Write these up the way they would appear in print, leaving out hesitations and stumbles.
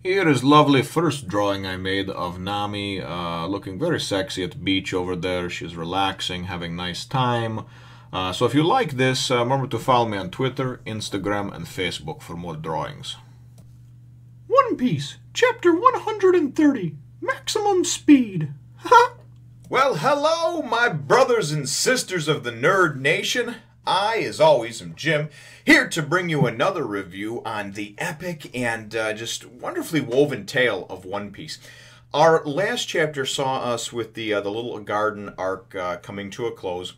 Here is lovely first drawing I made of Nami looking very sexy at the beach over there. She's relaxing, having nice time. So if you like this, remember to follow me on Twitter, Instagram, and Facebook for more drawings. One Piece, Chapter 130, Maximum Speed. Well, hello, my brothers and sisters of the Nerd Nation. I, as always, am Jim, here to bring you another review on the epic and just wonderfully woven tale of One Piece. Our last chapter saw us with the little garden arc coming to a close,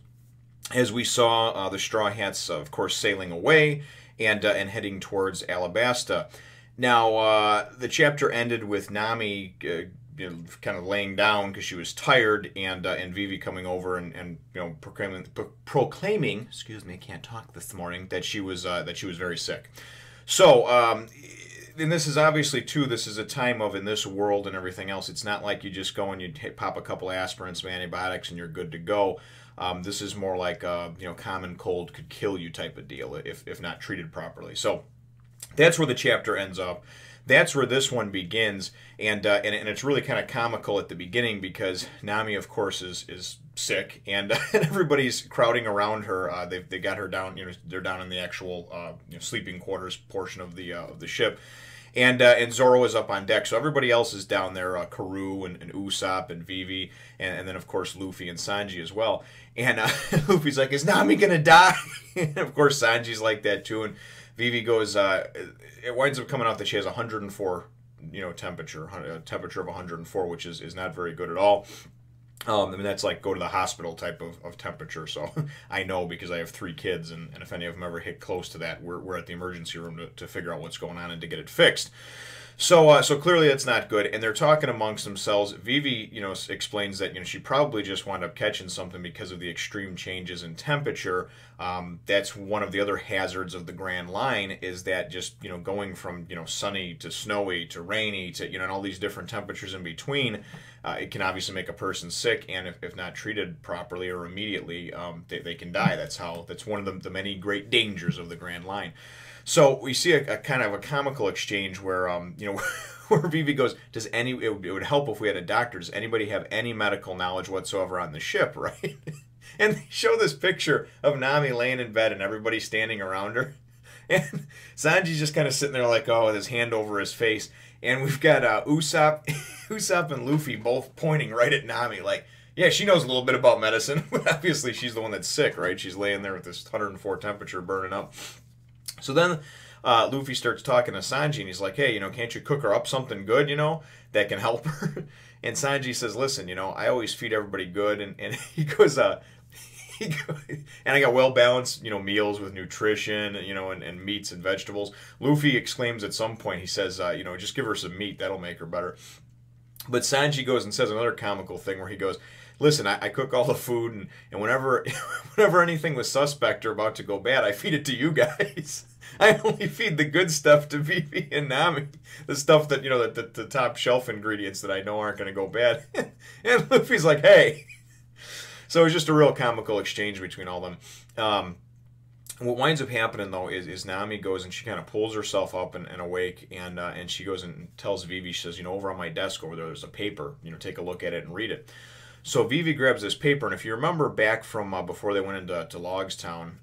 as we saw the Straw Hats, of course, sailing away and heading towards Alabasta. Now, the chapter ended with Nami kind of laying down because she was tired, and Vivi coming over and proclaiming, excuse me, I can't talk this morning, that she was very sick. So, and this is obviously too, this is a time of, in this world and everything else, it's not like you just go and you pop a couple aspirin, some antibiotics, and you're good to go. This is more like common cold could kill you type of deal if not treated properly. So that's where the chapter ends up. That's where this one begins, and it's really kind of comical at the beginning because Nami, of course, is sick, and everybody's crowding around her. They got her down. They're down in the actual sleeping quarters portion of the ship, and Zoro is up on deck. So everybody else is down there. Karoo and Usopp and Vivi, and then of course Luffy and Sanji as well. And Luffy's like, "Is Nami gonna die?" And of course Sanji's like that too, and Vivi goes, it winds up coming out that she has 104, temperature, a temperature of 104, which is not very good at all. I mean, that's like go to the hospital type of temperature. So I know because I have 3 kids, and if any of them ever hit close to that, we're at the emergency room to figure out what's going on and to get it fixed. So clearly that's not good, and they're talking amongst themselves. Vivi, explains that she probably just wound up catching something because of the extreme changes in temperature. That's one of the other hazards of the Grand Line, is that just going from sunny to snowy to rainy to and all these different temperatures in between, it can obviously make a person sick, and if not treated properly or immediately, they can die. That's one of the many great dangers of the Grand Line. So we see a kind of a comical exchange where, where Vivi goes, it would help if we had a doctor. Does anybody have any medical knowledge whatsoever on the ship, right? And they show this picture of Nami laying in bed and everybody standing around her. And Sanji's just kind of sitting there like, with his hand over his face. And we've got Usopp and Luffy both pointing right at Nami like, yeah, she knows a little bit about medicine, but obviously she's the one that's sick, right? She's laying there with this 104 temperature burning up. So then Luffy starts talking to Sanji, and he's like, hey, can't you cook her up something good, that can help her? And Sanji says, listen, I always feed everybody good. And he goes, and I got well-balanced, meals with nutrition, and meats and vegetables. Luffy exclaims at some point, he says, just give her some meat, that'll make her better. But Sanji goes and says another comical thing where he goes, listen, I cook all the food, and whenever anything was suspect or about to go bad, I feed it to you guys. I only feed the good stuff to Vivi and Nami, the stuff that the top shelf ingredients that I know aren't going to go bad. And Luffy's like, hey. So it's just a real comical exchange between all them. What winds up happening though is Nami goes and she kind of pulls herself up and awake, and she goes and tells Vivi, she says, over on my desk over there's a paper, take a look at it and read it. So Vivi grabs this paper, and if you remember back from before they went into Logstown,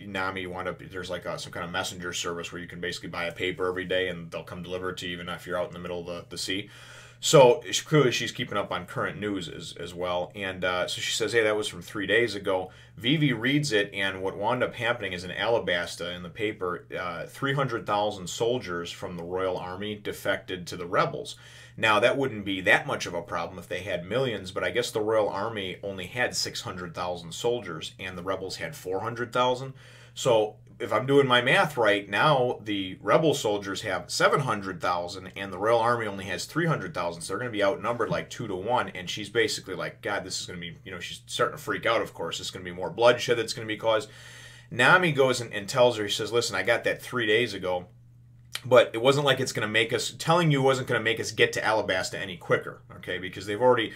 Nami wound up, there's like some kind of messenger service where you can basically buy a paper every day and they'll come deliver it to you even if you're out in the middle of the sea. So clearly she's keeping up on current news as well. And so she says, hey, that was from 3 days ago. Vivi reads it, and what wound up happening is in Alabasta, in the paper, 300,000 soldiers from the Royal Army defected to the rebels. Now, that wouldn't be that much of a problem if they had millions, but I guess the Royal Army only had 600,000 soldiers, and the rebels had 400,000. So if I'm doing my math right, now the rebel soldiers have 700,000 and the Royal Army only has 300,000, so they're going to be outnumbered like 2 to 1, and she's basically like, God, this is going to be, she's starting to freak out, of course. It's going to be more bloodshed that's going to be caused. Nami goes and tells her, he says, listen, I got that 3 days ago, but it wasn't like it's going to make us, telling you wasn't going to make us get to Alabasta any quicker, okay? Because they've already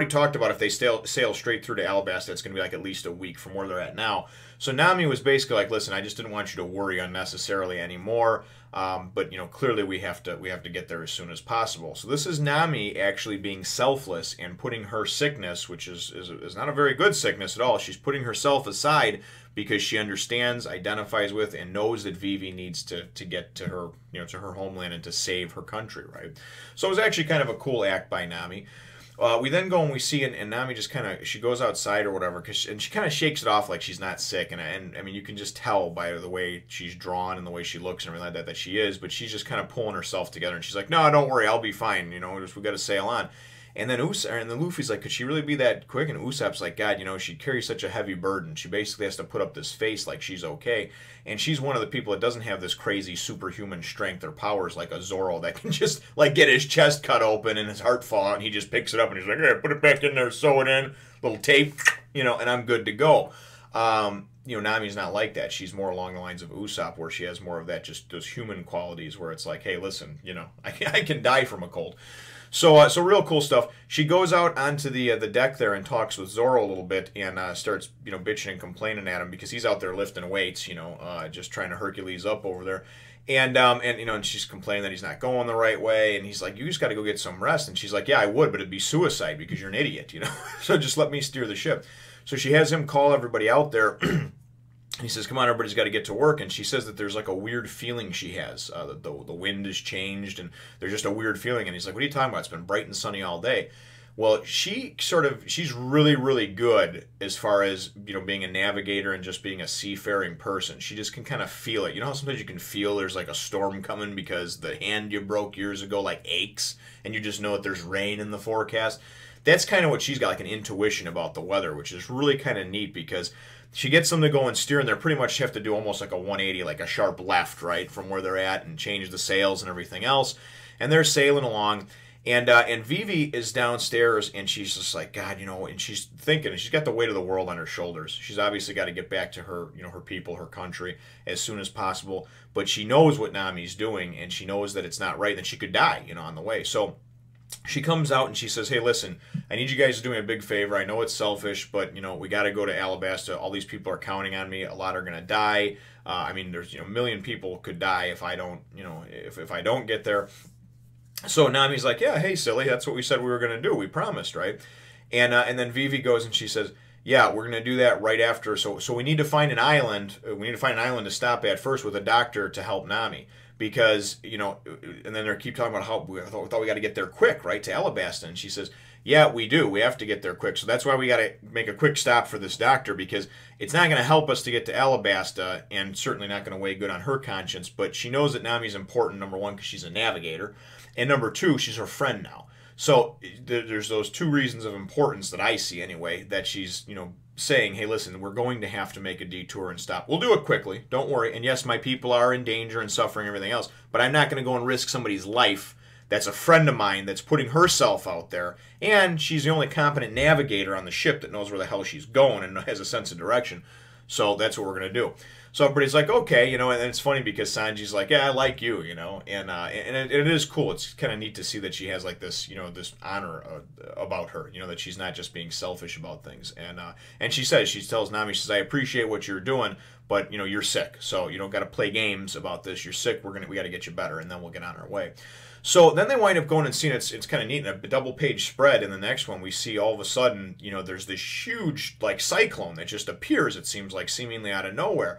talked about if they sail straight through to Alabasta, it's going to be like at least a week from where they're at now. So Nami was basically like, listen, I just didn't want you to worry unnecessarily anymore. But clearly we have to get there as soon as possible. So this is Nami actually being selfless and putting her sickness, which is not a very good sickness at all. She's putting herself aside because she understands, identifies with, and knows that Vivi needs to get to her to her homeland and to save her country, right? So it was actually kind of a cool act by Nami. We then go and we see, and Nami just kind of, she goes outside or whatever, and she kind of shakes it off like she's not sick, and I mean, you can just tell by the way she's drawn and the way she looks and everything like that she is, but she's just kind of pulling herself together, and she's like, no, don't worry, I'll be fine, we got to sail on. And then Luffy's like, could she really be that quick? And Usopp's like, God, she carries such a heavy burden. She basically has to put up this face like she's okay. And she's one of the people that doesn't have this crazy superhuman strength or powers like a Zoro that can just like get his chest cut open and his heart fall out and he just picks it up and he's like, yeah, put it back in there, sew it in, little tape, and I'm good to go. Nami's not like that. She's more along the lines of Usopp, where she has more of that, just those human qualities where it's like, hey, listen, I can die from a cold. So real cool stuff. She goes out onto the deck there and talks with Zoro a little bit and starts bitching and complaining at him because he's out there lifting weights, just trying to Hercules up over there, and she's complaining that he's not going the right way, and he's like, you just got to go get some rest, and she's like, yeah, I would, but it'd be suicide because you're an idiot, so just let me steer the ship. So she has him call everybody out there. He says, come on, everybody's got to get to work. And she says that there's like a weird feeling she has. The wind has changed and there's just a weird feeling. And he's like, what are you talking about? It's been bright and sunny all day. Well, she's really, really good as far as, being a navigator and just being a seafaring person. She just can kind of feel it. You know how sometimes you can feel there's like a storm coming because the hand you broke years ago like aches and you just know that there's rain in the forecast? That's kind of what she's got, like an intuition about the weather, which is really kind of neat because she gets them to go and steer, and they pretty much have to do almost like a 180, like a sharp left, right, from where they're at, and change the sails and everything else. And they're sailing along, and Vivi is downstairs, and she's just like, God, and she's thinking, and she's got the weight of the world on her shoulders. She's obviously got to get back to her, her people, her country, as soon as possible. But she knows what Nami's doing, and she knows that it's not right, and that she could die, on the way. So she comes out and she says, hey, listen, I need you guys to do me a big favor. I know it's selfish, but, we got to go to Alabasta. All these people are counting on me. A lot are going to die. I mean, there's, a million people could die if I don't, if I don't get there. So Nami's like, yeah, hey, silly, that's what we said we were going to do. We promised, right? And then Vivi goes and she says, yeah, we're going to do that right after. So we need to find an island. We need to find an island to stop at first with a doctor to help Nami. Because, and then they keep talking about how we thought we got to get there quick, right, to Alabasta. And she says, yeah, we do. We have to get there quick. So that's why we got to make a quick stop for this doctor, because it's not going to help us to get to Alabasta and certainly not going to weigh good on her conscience. But she knows that Nami's important, number one, because she's a navigator. And number two, she's her friend now. So there's those two reasons of importance that I see anyway, that she's, saying, hey, listen, we're going to have to make a detour and stop. We'll do it quickly. Don't worry. And yes, my people are in danger and suffering and everything else, but I'm not going to go and risk somebody's life that's a friend of mine that's putting herself out there. And she's the only competent navigator on the ship that knows where the hell she's going and has a sense of direction. So that's what we're going to do. So everybody's like, okay, and it's funny because Sanji's like, yeah, I like you, and it is cool. It's kind of neat to see that she has like this, this honor about her, that she's not just being selfish about things. And she tells Nami, she says, I appreciate what you're doing, but you're sick, so you don't got to play games about this. You're sick. We got to get you better, and then we'll get on our way. So then they wind up going and seeing it's kind of neat. In a double-page spread in the next one, we see all of a sudden, there's this huge like cyclone that just appears. It seems like seemingly out of nowhere.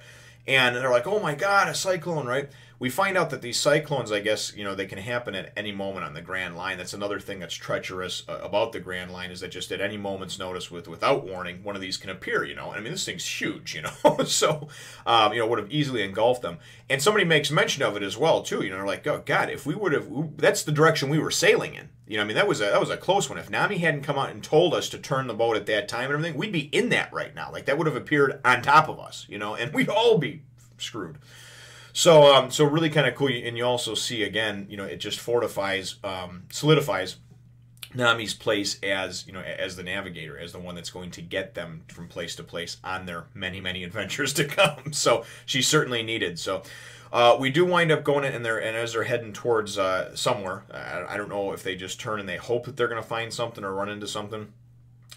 And they're like, oh my God, a cyclone, right? We find out that these cyclones, I guess, they can happen at any moment on the Grand Line. That's another thing that's treacherous about the Grand Line, is that just at any moment's notice, without warning, one of these can appear, I mean, this thing's huge, so, would have easily engulfed them. And somebody makes mention of it as well, too. They're like, oh God, if we would have, that's the direction we were sailing in. I mean, that was a close one. If Nami hadn't come out and told us to turn the boat at that time and everything, we'd be in that right now. Like, that would have appeared on top of us, and we'd all be screwed. So really kind of cool. And you also see, again, it just fortifies, solidifies Nami's place as, as the navigator, as the one that's going to get them from place to place on their many, many adventures to come. So she's certainly needed. So we do wind up going in there, and as they're heading towards somewhere, I don't know if they just turn and they hope that they're going to find something or run into something.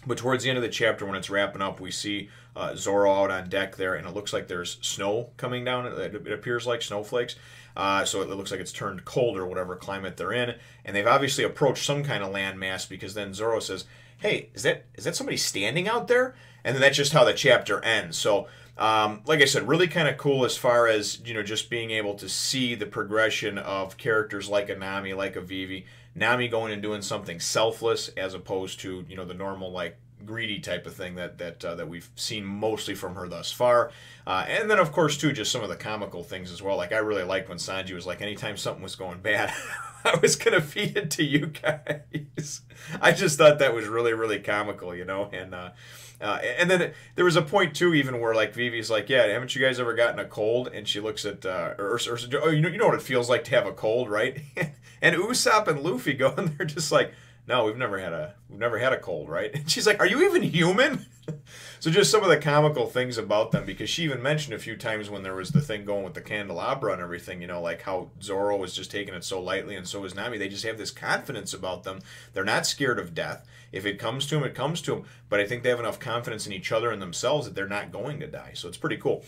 But towards the end of the chapter, when it's wrapping up, we see Zoro out on deck there, and it looks like there's snow coming down. It appears like snowflakes. So it looks like it's turned cold or whatever climate they're in. And they've obviously approached some kind of landmass, because then Zoro says, hey, is that somebody standing out there? And then that's just how the chapter ends. So, like I said, really kind of cool as far as, you know, just being able to see the progression of characters like a Nami, like a Vivi. Nami going and doing something selfless as opposed to, you know, the normal, like, greedy type of thing that we've seen mostly from her thus far. And then, of course, too, just some of the comical things as well. Like, I really liked when Sanji was like, anytime something was going bad, I was going to feed it to you guys. I just thought that was really, really comical, you know? And then there was a point, too, even where, like, Vivi's like, yeah, haven't you guys ever gotten a cold? And she looks at, oh, you know what it feels like to have a cold, right? And Usopp and Luffy go, and they're just like, no, we've never had a cold, right? And she's like, are you even human? So just some of the comical things about them, because she even mentioned a few times when there was the thing going with the candelabra and everything, you know, like how Zoro was just taking it so lightly, and so is Nami. They just have this confidence about them. They're not scared of death. If it comes to them, it comes to them. But I think they have enough confidence in each other and themselves that they're not going to die. So it's pretty cool.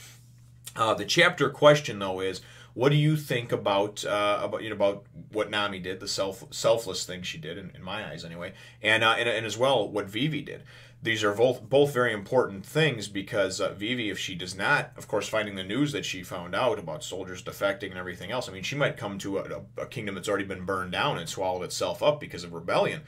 The chapter question, though, is, what do you think about what Nami did, the selfless thing she did, in my eyes anyway, and as well what Vivi did? These are both very important things, because Vivi, if she does not, of course, finding the news that she found out about soldiers defecting and everything else, I mean, she might come to a kingdom that's already been burned down and swallowed itself up because of rebellion.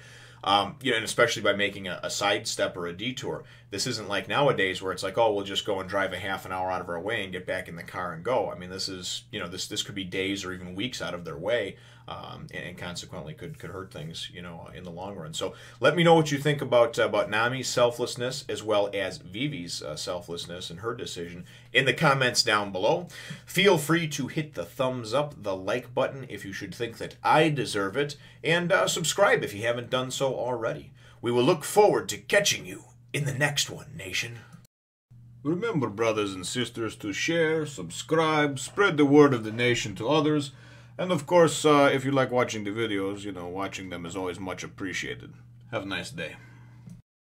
You know, and especially by making a sidestep or a detour. This isn't like nowadays where it's like, oh, we'll just go and drive a half an hour out of our way and get back in the car and go. I mean, this is, you know, this could be days or even weeks out of their way, and consequently could hurt things, you know, in the long run. So let me know what you think about Nami's selflessness, as well as Vivi's selflessness and her decision, in the comments down below. Feel free to hit the thumbs up, the like button if you should think that I deserve it, and subscribe if you haven't done so already. We will look forward to catching you in the next one, nation. Remember, brothers and sisters, to share, subscribe, spread the word of the nation to others, and of course, if you like watching the videos, you know, watching them is always much appreciated. Have a nice day.